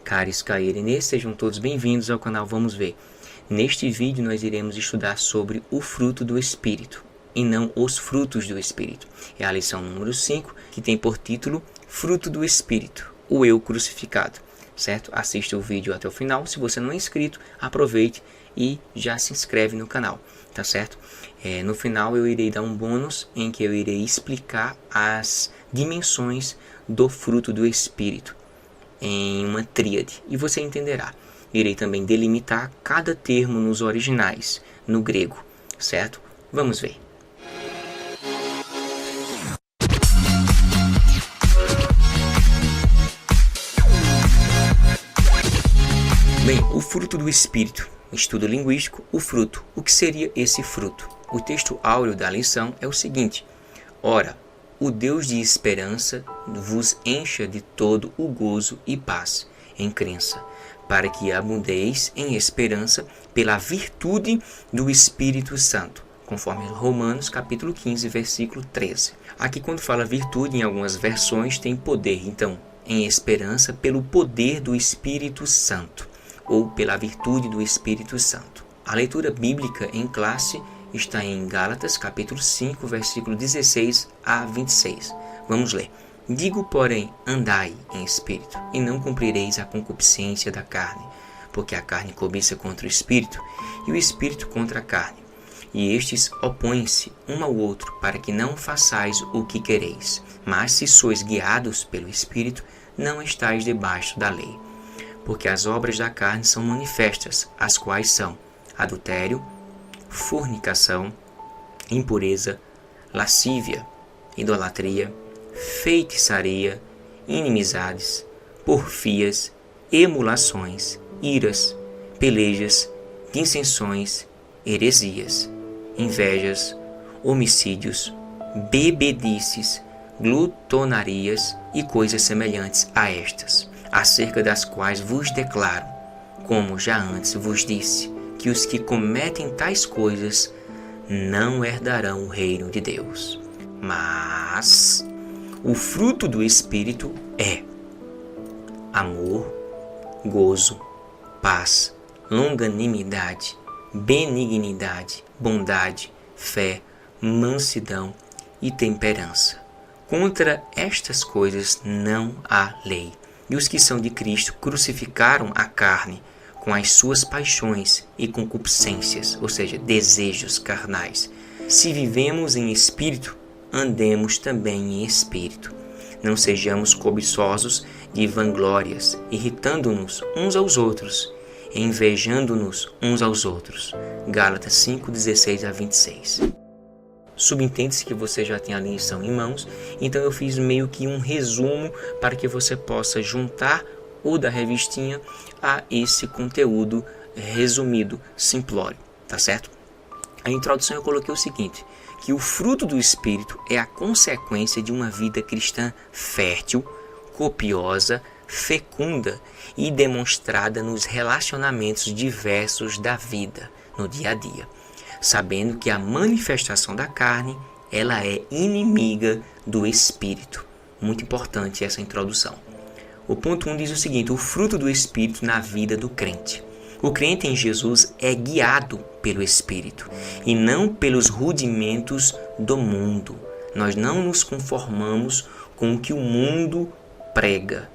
Caris Cairine, sejam todos bem-vindos ao canal Vamos Ver. Neste vídeo nós iremos estudar sobre o fruto do Espírito e não os frutos do Espírito. É a lição número 5, que tem por título Fruto do Espírito, o Eu crucificado. Certo? Assista o vídeo até o final. Se você não é inscrito, aproveite e já se inscreve no canal, tá certo? No final eu irei dar um bônus em que eu irei explicar as dimensões do fruto do Espírito em uma tríade e você entenderá. Irei também delimitar cada termo nos originais, no grego, certo? Vamos ver. Bem, o fruto do Espírito. Estudo linguístico, o fruto. O que seria esse fruto? O texto áureo da lição é o seguinte: ora, o Deus de esperança vos encha de todo o gozo e paz em crença, para que abundeis em esperança pela virtude do Espírito Santo, conforme Romanos capítulo 15, versículo 13. Aqui quando fala virtude, em algumas versões tem poder, então, em esperança pelo poder do Espírito Santo, ou pela virtude do Espírito Santo. A leitura bíblica em classe está em Gálatas, capítulo 5, versículo 16 a 26. Vamos ler. Digo, porém, andai em espírito, e não cumprireis a concupiscência da carne, porque a carne cobiça contra o espírito, e o espírito contra a carne. E estes opõem-se um ao outro, para que não façais o que quereis. Mas se sois guiados pelo espírito, não estáis debaixo da lei. Porque as obras da carne são manifestas, as quais são adultério, fornicação, impureza, lascívia, idolatria, feitiçaria, inimizades, porfias, emulações, iras, pelejas, dissensões, heresias, invejas, homicídios, bebedices, glutonarias e coisas semelhantes a estas, acerca das quais vos declaro, como já antes vos disse, que os que cometem tais coisas não herdarão o reino de Deus. Mas o fruto do Espírito é amor, gozo, paz, longanimidade, benignidade, bondade, fé, mansidão e temperança. Contra estas coisas não há lei. E os que são de Cristo crucificaram a carne com as suas paixões e concupiscências, ou seja, desejos carnais. Se vivemos em espírito, andemos também em espírito. Não sejamos cobiçosos de vanglórias, irritando-nos uns aos outros, invejando-nos uns aos outros. Gálatas 5, 16 a 26. Subentende-se que você já tem a lição em mãos, então eu fiz meio que um resumo para que você possa juntar o da revistinha a esse conteúdo resumido, simplório, tá certo? A introdução eu coloquei o seguinte, que o fruto do Espírito é a consequência de uma vida cristã fértil, copiosa, fecunda e demonstrada nos relacionamentos diversos da vida, no dia a dia, sabendo que a manifestação da carne, ela é inimiga do Espírito. Muito importante essa introdução. O ponto 1 diz o seguinte, o fruto do Espírito na vida do crente. O crente em Jesus é guiado pelo Espírito e não pelos rudimentos do mundo. Nós não nos conformamos com o que o mundo prega,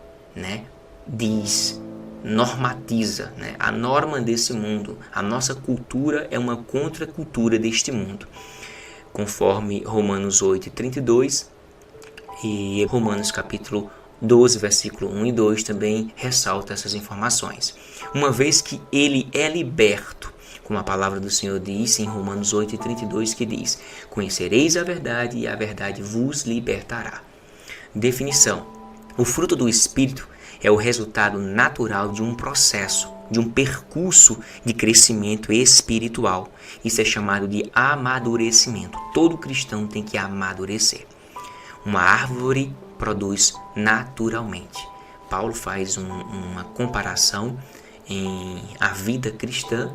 diz, normatiza, a norma desse mundo. A nossa cultura é uma contracultura deste mundo, conforme Romanos 8, 32 e Romanos capítulo 12, versículo 1 e 2 também ressalta essas informações. Uma vez que ele é liberto, como a palavra do Senhor diz em Romanos 8, 32, que diz, conhecereis a verdade e a verdade vos libertará. Definição. O fruto do Espírito é o resultado natural de um processo, de um percurso de crescimento espiritual. Isso é chamado de amadurecimento. Todo cristão tem que amadurecer. Uma árvore produz naturalmente. Paulo faz uma comparação em a vida cristã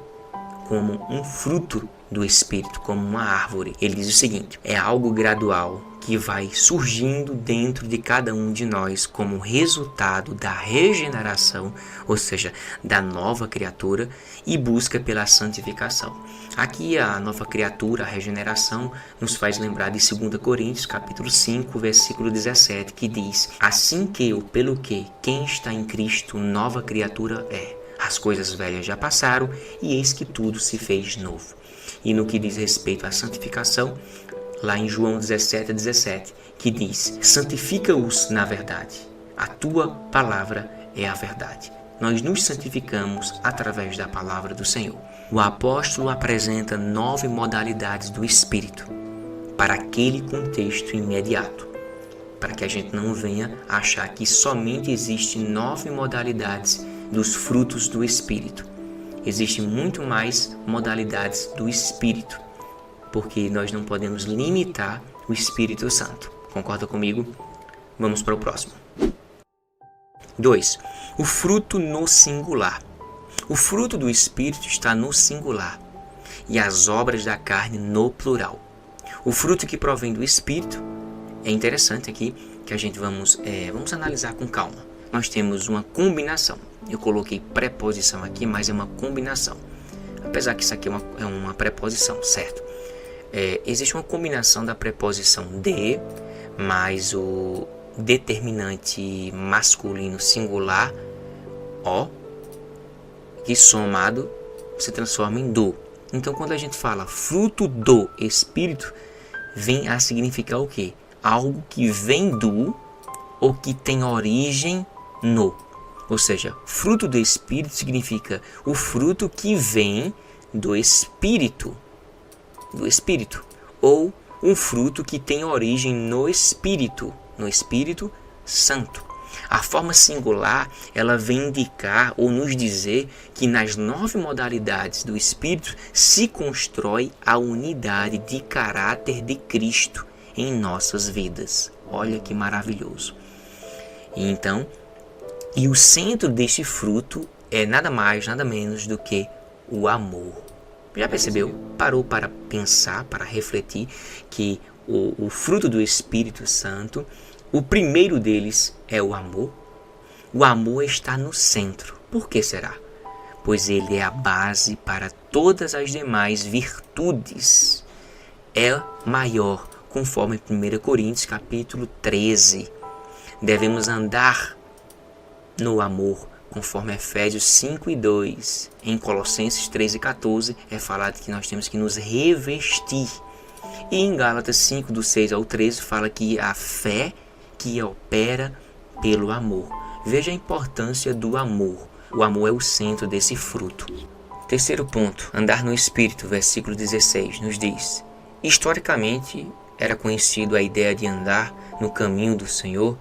como um fruto do Espírito, como uma árvore. Ele diz o seguinte, é algo gradual que vai surgindo dentro de cada um de nós como resultado da regeneração, ou seja, da nova criatura, e busca pela santificação. Aqui a nova criatura, a regeneração, nos faz lembrar de 2 Coríntios, capítulo 5, versículo 17, que diz: assim que ou pelo que quem está em Cristo, nova criatura é. As coisas velhas já passaram e eis que tudo se fez novo. E no que diz respeito à santificação, lá em João 17:17, que diz: santifica-os na verdade, a tua palavra é a verdade. Nós nos santificamos através da palavra do Senhor. O apóstolo apresenta 9 modalidades do Espírito para aquele contexto imediato, para que a gente não venha achar que somente existem 9 modalidades dos frutos do Espírito. Existem muito mais modalidades do Espírito, porque nós não podemos limitar o Espírito Santo. Concorda comigo? Vamos para o próximo. 2. O fruto no singular. O fruto do Espírito está no singular e as obras da carne no plural. O fruto que provém do Espírito é interessante aqui que a gente vamos analisar com calma. Nós temos uma combinação. Eu coloquei preposição aqui, mas é uma combinação. Apesar que isso aqui é uma preposição, certo? Existe uma combinação da preposição de, mais o determinante masculino singular, o, que somado se transforma em do. Então, quando a gente fala fruto do Espírito, vem a significar o quê? Algo que vem do ou que tem origem no. Ou seja, fruto do Espírito significa o fruto que vem do Espírito. Do Espírito. Ou um fruto que tem origem no Espírito Santo. A forma singular, ela vem indicar ou nos dizer que nas 9 modalidades do Espírito se constrói a unidade de caráter de Cristo em nossas vidas. Olha que maravilhoso. E o centro deste fruto é nada mais, nada menos do que o amor. Já percebeu? Parou para pensar, para refletir que o fruto do Espírito Santo, o primeiro deles é o amor. O amor está no centro. Por que será? Pois ele é a base para todas as demais virtudes. É maior, conforme 1 Coríntios capítulo 13. Devemos andar no amor, conforme Efésios 5:2. Em Colossenses 3:14 é falado que nós temos que nos revestir. E em Gálatas 5, do 6 ao 13, fala que a fé que opera pelo amor. Veja a importância do amor. O amor é o centro desse fruto. Terceiro ponto, andar no Espírito, versículo 16, nos diz: historicamente, era conhecido a ideia de andar no caminho do Senhor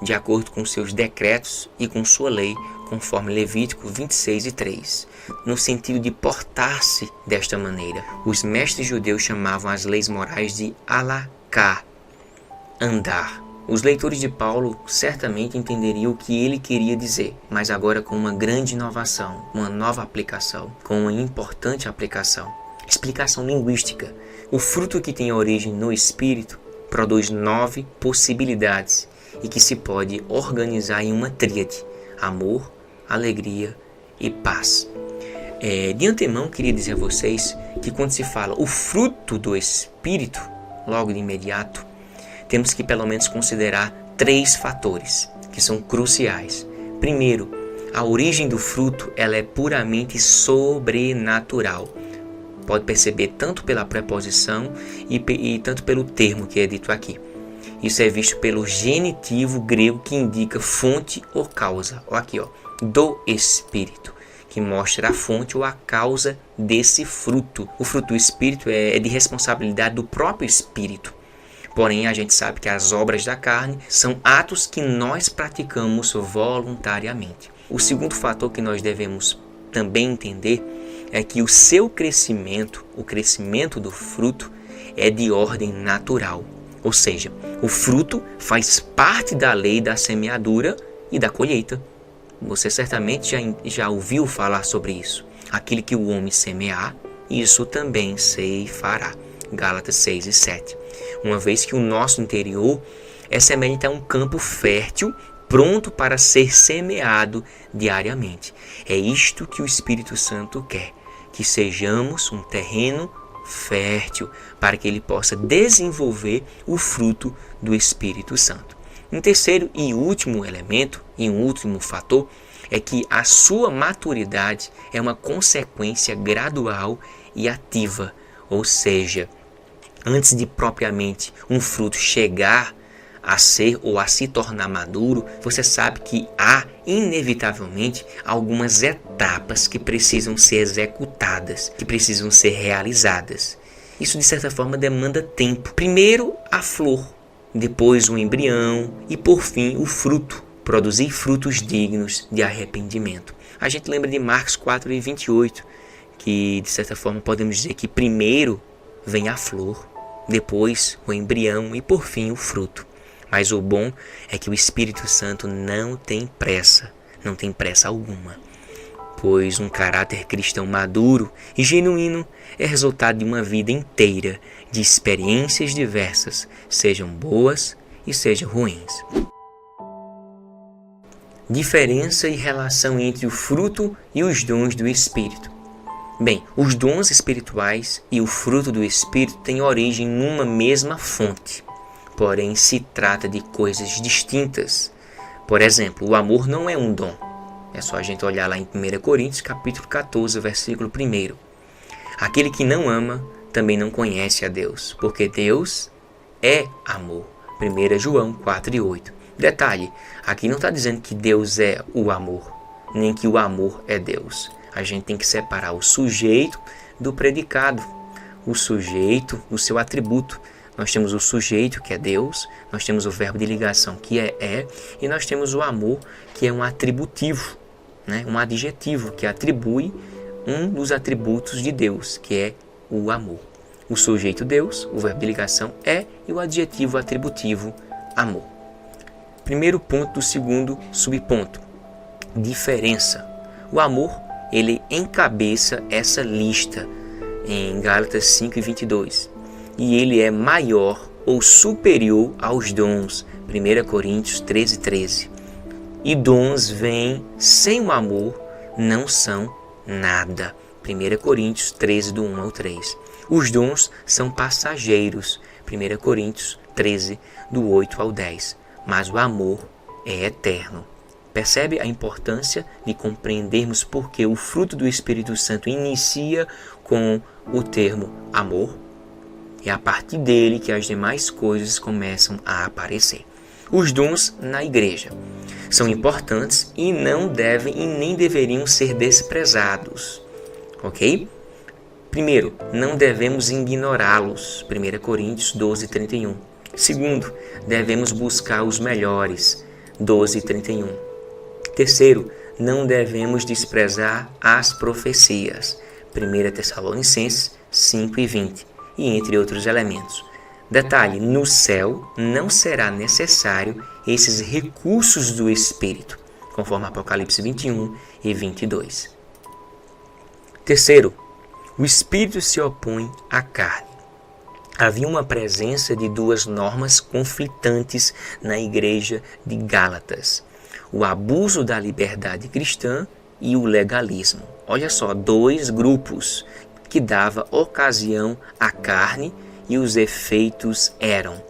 de acordo com seus decretos e com sua lei, conforme Levítico 26:3, no sentido de portar-se desta maneira. Os mestres judeus chamavam as leis morais de halakha, andar. Os leitores de Paulo certamente entenderiam o que ele queria dizer, mas agora com uma grande inovação, uma nova aplicação, com uma importante aplicação. Explicação linguística. O fruto que tem origem no Espírito produz 9 possibilidades e que se pode organizar em uma tríade: amor, alegria e paz. De antemão, queria dizer a vocês que quando se fala o fruto do Espírito, logo de imediato, temos que pelo menos considerar 3 fatores que são cruciais. Primeiro, a origem do fruto ela é puramente sobrenatural. Pode perceber tanto pela preposição e tanto pelo termo que é dito aqui. Isso é visto pelo genitivo grego que indica fonte ou causa. Olha aqui, do Espírito, que mostra a fonte ou a causa desse fruto. O fruto do Espírito é de responsabilidade do próprio Espírito. Porém, a gente sabe que as obras da carne são atos que nós praticamos voluntariamente. O segundo fator que nós devemos também entender é que o seu crescimento, o crescimento do fruto, é de ordem natural. Ou seja, o fruto faz parte da lei da semeadura e da colheita. Você certamente já ouviu falar sobre isso. Aquele que o homem semear, isso também ceifará. Gálatas 6:7. uma vez que o nosso interior é semelhante a um campo fértil, pronto para ser semeado diariamente. É isto que o Espírito Santo quer, que sejamos um terreno fértil para que ele possa desenvolver o fruto do Espírito Santo. Um terceiro e último elemento, e um último fator, é que a sua maturidade é uma consequência gradual e ativa, ou seja, antes de propriamente um fruto chegar a ser ou a se tornar maduro, você sabe que há inevitavelmente algumas etapas que precisam ser executadas, que precisam ser realizadas. Isso de certa forma demanda tempo. Primeiro a flor, depois o embrião e por fim o fruto. Produzir frutos dignos de arrependimento. A gente lembra de Marcos 4:28, que de certa forma podemos dizer que primeiro vem a flor, depois o embrião e por fim o fruto. Mas o bom é que o Espírito Santo não tem pressa alguma, pois um caráter cristão maduro e genuíno é resultado de uma vida inteira de experiências diversas, sejam boas e sejam ruins. Diferença e relação entre o fruto e os dons do Espírito. Bem, os dons espirituais e o fruto do Espírito têm origem numa mesma fonte, porém se trata de coisas distintas. Por exemplo, o amor não é um dom. É só a gente olhar lá em 1 Coríntios, capítulo 14, versículo 1. Aquele que não ama também não conhece a Deus, porque Deus é amor. 1 João 4:8. Detalhe, aqui não está dizendo que Deus é o amor, nem que o amor é Deus. A gente tem que separar o sujeito do predicado. O sujeito, o seu atributo. Nós temos o sujeito, que é Deus, nós temos o verbo de ligação, que é, e nós temos o amor, que é um atributivo, né? Um adjetivo que atribui um dos atributos de Deus, que é o amor. O sujeito Deus, o verbo de ligação é, e o adjetivo atributivo amor. Primeiro ponto do segundo subponto, diferença. O amor, ele encabeça essa lista em Gálatas 5:22. E ele é maior ou superior aos dons, 1 Coríntios 13:13. E dons vêm sem o amor, não são nada. 1 Coríntios 13, do 1 ao 3. Os dons são passageiros, 1 Coríntios 13, do 8 ao 10. Mas o amor é eterno. Percebe a importância de compreendermos porque o fruto do Espírito Santo inicia com o termo amor? É a partir dele que as demais coisas começam a aparecer. Os dons na igreja são importantes e não devem e nem deveriam ser desprezados. Ok? Primeiro, não devemos ignorá-los. 1 Coríntios 12:31. Segundo, devemos buscar os melhores. 12:31. Terceiro, não devemos desprezar as profecias. 1 Tessalonicenses 5:20. E entre outros elementos. Detalhe, no céu não será necessário esses recursos do Espírito, conforme Apocalipse 21 e 22. Terceiro, o Espírito se opõe à carne. Havia uma presença de duas normas conflitantes na igreja de Gálatas: o abuso da liberdade cristã e o legalismo. Olha só, dois grupos que dava ocasião à carne, e os efeitos eram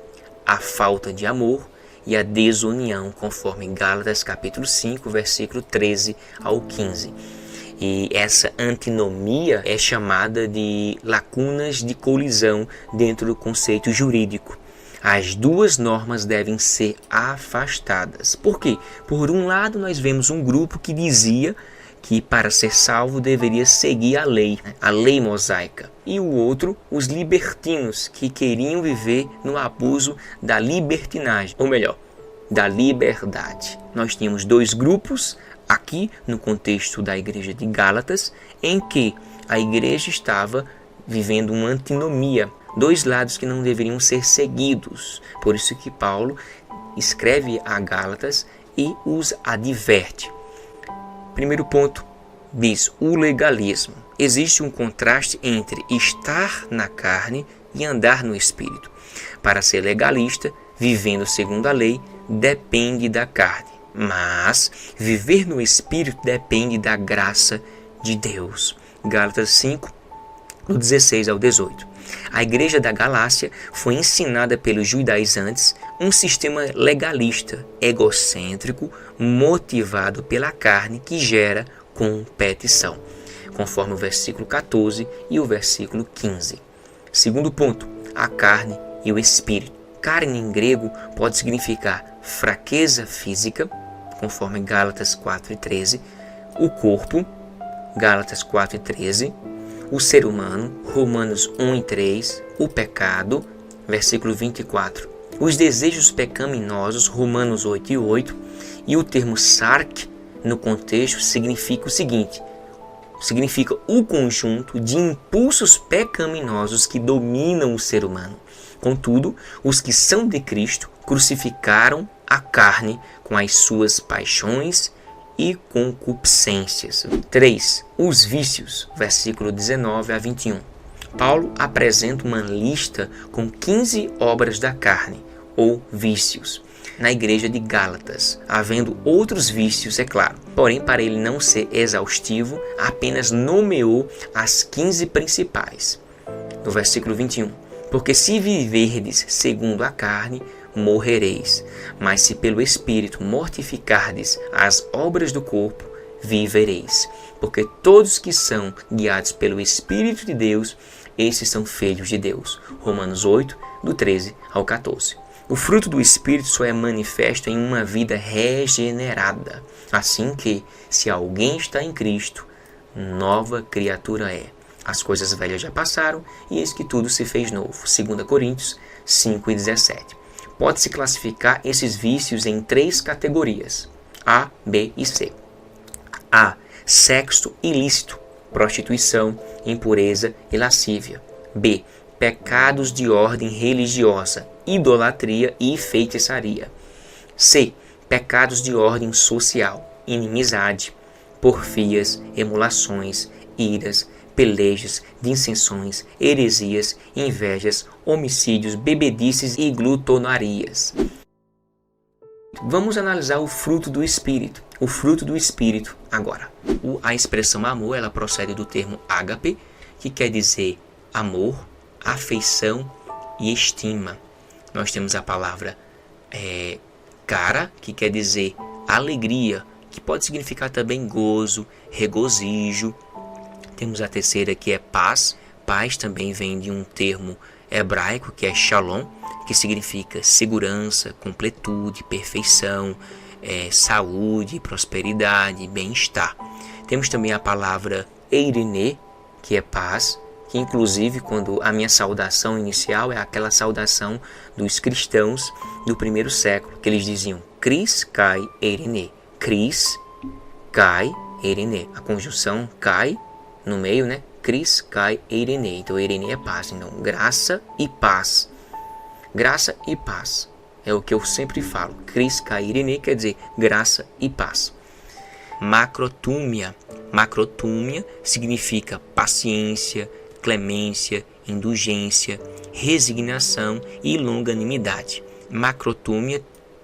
a falta de amor e a desunião, conforme Gálatas capítulo 5, versículo 13 ao 15. E essa antinomia é chamada de lacunas de colisão dentro do conceito jurídico. As duas normas devem ser afastadas. Por quê? Por um lado, nós vemos um grupo que dizia que para ser salvo deveria seguir a lei mosaica. E o outro, os libertinos, que queriam viver no abuso da libertinagem, ou melhor, da liberdade. Nós tínhamos dois grupos aqui no contexto da igreja de Gálatas, em que a igreja estava vivendo uma antinomia, dois lados que não deveriam ser seguidos. Por isso que Paulo escreve a Gálatas e os adverte. Primeiro ponto, diz o legalismo. Existe um contraste entre estar na carne e andar no Espírito. Para ser legalista, vivendo segundo a lei, depende da carne. Mas viver no Espírito depende da graça de Deus. Gálatas 5, do 16 ao 18. A igreja da Galácia foi ensinada pelos judaizantes um sistema legalista, egocêntrico, motivado pela carne que gera competição, conforme o versículo 14 e o versículo 15. Segundo ponto, a carne e o espírito. Carne em grego pode significar fraqueza física, conforme Gálatas 4:13, o corpo, Gálatas 4:13, o ser humano, Romanos 1:3, o pecado, versículo 24, os desejos pecaminosos, Romanos 8:8, e o termo sark, no contexto, significa o seguinte: significa o conjunto de impulsos pecaminosos que dominam o ser humano. Contudo, os que são de Cristo crucificaram a carne com as suas paixões e concupiscências. 3. Os vícios, versículo 19 a 21. Paulo apresenta uma lista com 15 obras da carne, ou vícios, na igreja de Gálatas, havendo outros vícios, é claro. Porém, para ele não ser exaustivo, apenas nomeou as 15 principais. No versículo 21. Porque se viverdes segundo a carne, morrereis. Mas se pelo Espírito mortificardes as obras do corpo, vivereis. Porque todos que são guiados pelo Espírito de Deus, esses são filhos de Deus. Romanos 8, do 13 ao 14. O fruto do Espírito só é manifesto em uma vida regenerada. Assim que, se alguém está em Cristo, nova criatura é. As coisas velhas já passaram, e eis que tudo se fez novo. 2 Coríntios 5:17. Pode-se classificar esses vícios em 3 categorias: A, B e C. A. Sexo ilícito, prostituição, impureza e lascívia. B. Pecados de ordem religiosa, idolatria e feitiçaria. C. Pecados de ordem social, inimizade, porfias, emulações, iras, pelejas, dissensões, heresias, invejas, homicídios, bebedices e glutonarias. Vamos analisar o fruto do Espírito. O fruto do Espírito agora. A expressão amor, ela procede do termo ágape, que quer dizer amor, afeição e estima. Nós temos a palavra cara, que quer dizer alegria, que pode significar também gozo, regozijo. Temos a terceira, que é paz. Paz também vem de um termo hebraico, que é shalom, que significa segurança, completude, perfeição, saúde, prosperidade, bem-estar. Temos também a palavra eirene, que é paz, que inclusive quando a minha saudação inicial é aquela saudação dos cristãos do primeiro século, que eles diziam Cris kai eirene, Cris kai eirene. A conjunção kai no meio, né? Cris kai eirene. Então eirene é paz. Então graça e paz. Graça e paz. É o que eu sempre falo. Cris kai eirene quer dizer graça e paz. Macrotúmia. Macrotúmia significa paciência, clemência, indulgência, resignação e longanimidade. Macrotúmia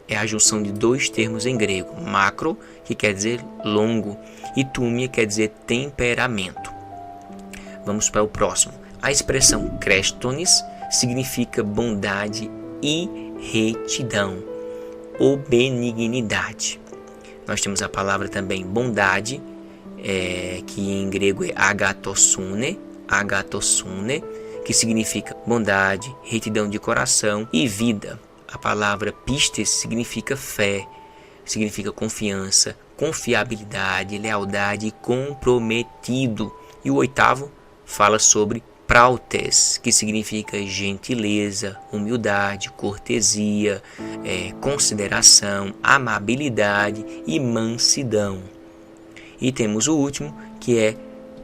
é a junção de 2 termos em grego. Macro, que quer dizer longo, e túmia quer dizer temperamento. Vamos para o próximo. A expressão crestones significa bondade e retidão ou benignidade. Nós temos a palavra também bondade, que em grego é agathosune, que significa bondade, retidão de coração e vida. A palavra pistes significa fé, significa confiança, confiabilidade, lealdade e comprometido. E o 8º fala sobre prautes, que significa gentileza, humildade, cortesia, consideração, amabilidade e mansidão. E temos o último, que é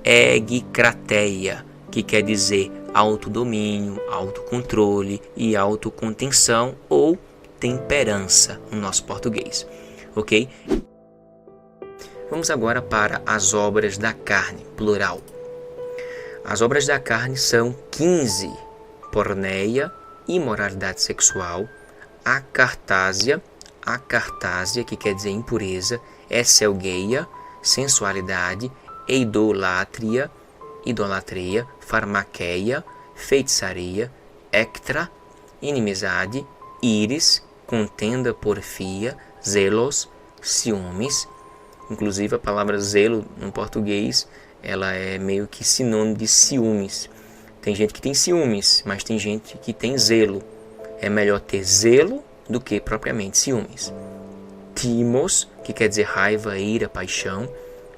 egikrateia, que quer dizer autodomínio, autocontrole e autocontenção ou temperança no nosso português. Ok? Vamos agora para as obras da carne, plural. As obras da carne são 15: porneia, imoralidade sexual, acartásia, que quer dizer impureza, exelgeia, sensualidade, idolatria, farmaqueia, feitiçaria, ectra, inimizade, íris, contenda, porfia, zelos, ciúmes. Inclusive a palavra zelo no português, ela é meio que sinônimo de ciúmes. Tem gente que tem ciúmes, mas tem gente que tem zelo. É melhor ter zelo do que propriamente ciúmes. Timos, que quer dizer raiva, ira, paixão.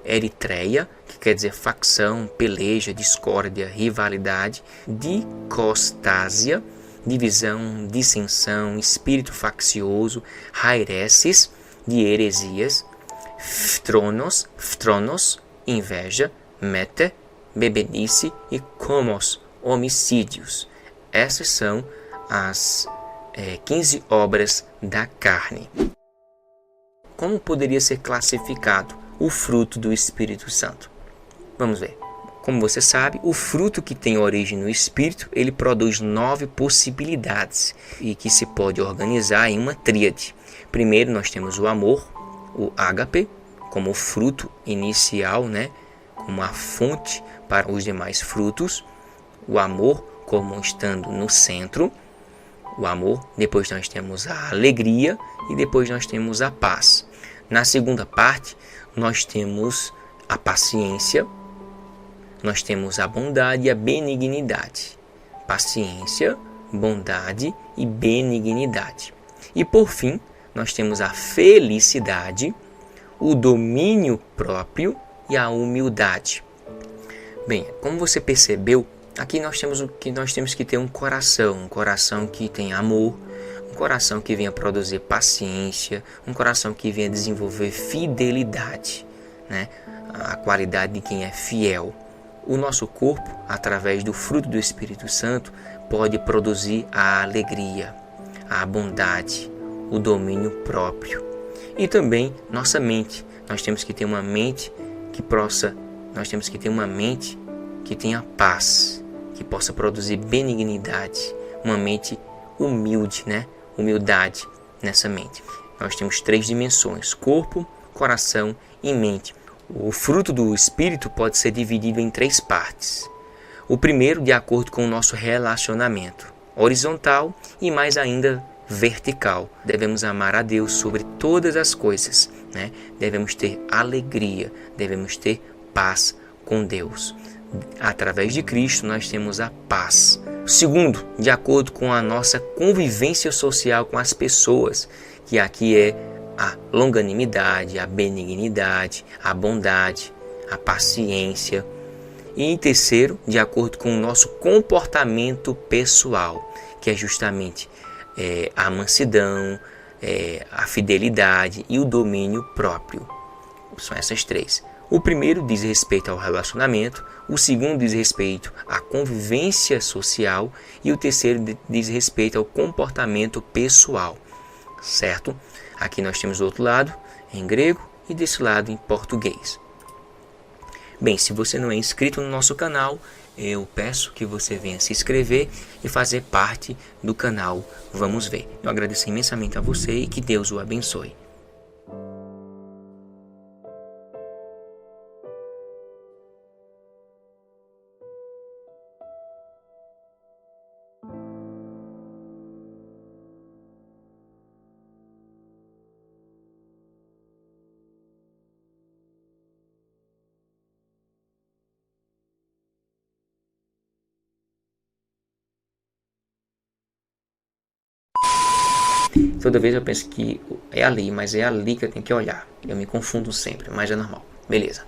Eritreia, que quer dizer facção, peleja, discórdia, rivalidade. Dicostásia, divisão, dissensão, espírito faccioso. Haireses, de heresias. Phtronos, inveja. Mete, bebedice. E comos, homicídios. Essas são as 15 obras da carne. Como poderia ser classificado o fruto do Espírito Santo? Vamos ver. Como você sabe, o fruto que tem origem no Espírito, ele produz 9 possibilidades e que se pode organizar em uma tríade. Primeiro nós temos o amor, o ágape, como o fruto inicial, como a fonte para os demais frutos. O amor como estando no centro. O amor, depois nós temos a alegria e depois nós temos a paz. Na segunda parte, nós temos a paciência, nós temos a bondade e a benignidade. Paciência, bondade e benignidade. E por fim, nós temos a felicidade, o domínio próprio e a humildade. Bem, como você percebeu, aqui nós temos que ter um coração que tem amor, um coração que venha produzir paciência, um coração que venha desenvolver fidelidade, a qualidade de quem é fiel. O nosso corpo, através do fruto do Espírito Santo, pode produzir a alegria, a bondade, o domínio próprio. E também nossa mente. Nós temos que ter uma mente que tenha paz, que possa produzir benignidade, uma mente humilde, humildade nessa mente. Nós temos 3 dimensões: corpo, coração e mente. O fruto do Espírito pode ser dividido em 3 partes. O primeiro, de acordo com o nosso relacionamento, horizontal e mais ainda vertical. Devemos amar a Deus sobre todas as coisas, Devemos ter alegria, devemos ter paz com Deus. Através de Cristo nós temos a paz. Segundo, de acordo com a nossa convivência social com as pessoas, que aqui é a longanimidade, a benignidade, a bondade, a paciência. E em terceiro, de acordo com o nosso comportamento pessoal, que é justamente a mansidão, a fidelidade e o domínio próprio. São essas 3. O primeiro diz respeito ao relacionamento, o segundo diz respeito à convivência social e o terceiro diz respeito ao comportamento pessoal, certo? Aqui nós temos do outro lado em grego e desse lado em português. Bem, se você não é inscrito no nosso canal, eu peço que você venha se inscrever e fazer parte do canal Vamos Ver. Eu agradeço imensamente a você e que Deus o abençoe. Toda vez eu penso que é ali, mas é ali que eu tenho que olhar. Eu me confundo sempre, mas é normal. Beleza.